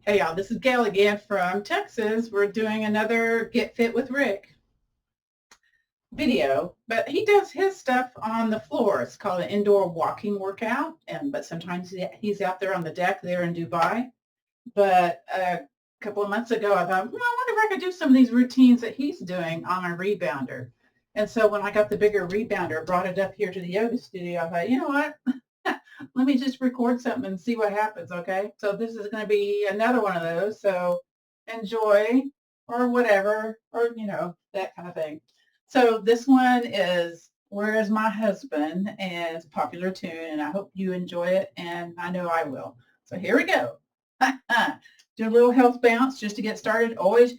Hey y'all, this is Gail again from Texas. We're doing another Get Fit with Rick video, but he does his stuff on the floor. It's called an indoor walking workout, but sometimes he's out there on the deck there in Dubai. But a couple of months ago, I thought, I wonder if I could do some of these routines that he's doing on my rebounder. And so when I got the bigger rebounder, brought it up here to the yoga studio, I thought, you know what? Let me just record something and see what happens, okay? So this is going to be another one of those. So enjoy or whatever, or, that kind of thing. So this one is Where Is My Husband? And it's a popular tune, and I hope you enjoy it, and I know I will. So here we go. Do a little health bounce just to get started. Always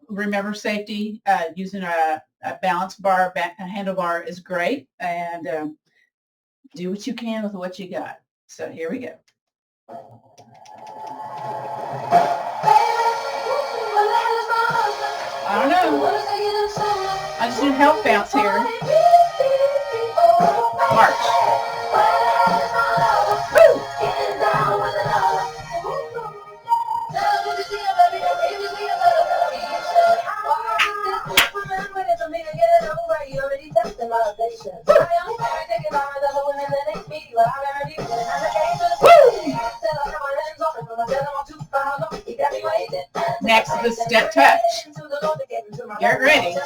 remember safety. Using a balance bar, a handlebar is great, and do what you can with what you got. So here we go. I don't know. I just do health bounce here. March. Woo! Next is the step touch. Get ready.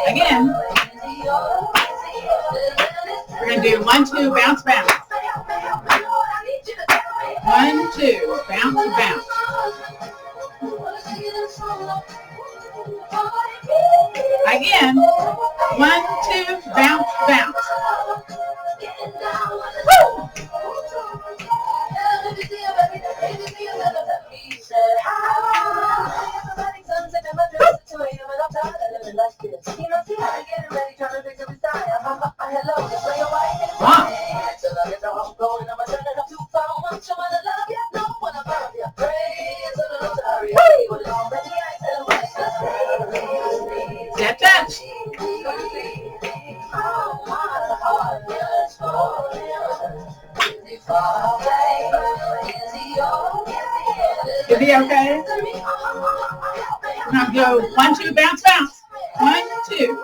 Again, we're going to do 1, 2, bounce, bounce. 1, 2, bounce, bounce. Again, 1, 2, bounce, bounce. Woo! Step touch. You'll be okay. We're going to go 1, 2, bounce, bounce. 1, 2. Woo!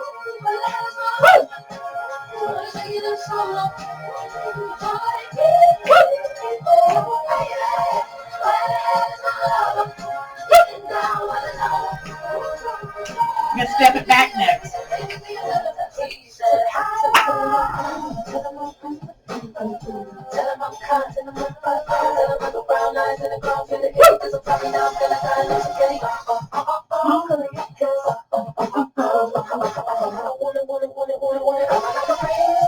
I'm going to step it back next.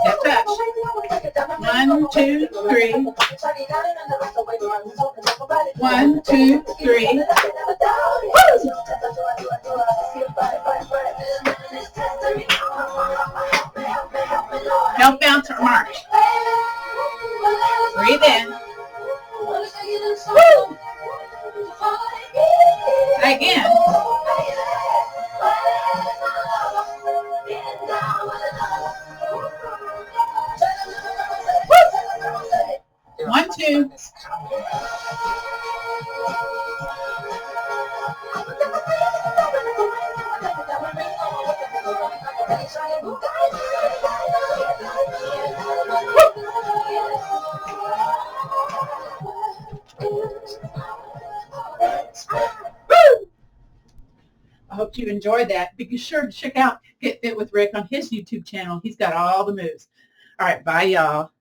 Step touch. 1, 2, 3. 1, 2, 3. Woo! Help bounce or march. Breathe in. Woo! Again. Woo! 1, 2. I hope you enjoyed that. Be sure to check out Get Fit with Rick on his YouTube channel. He's got all the moves. All right, bye, y'all.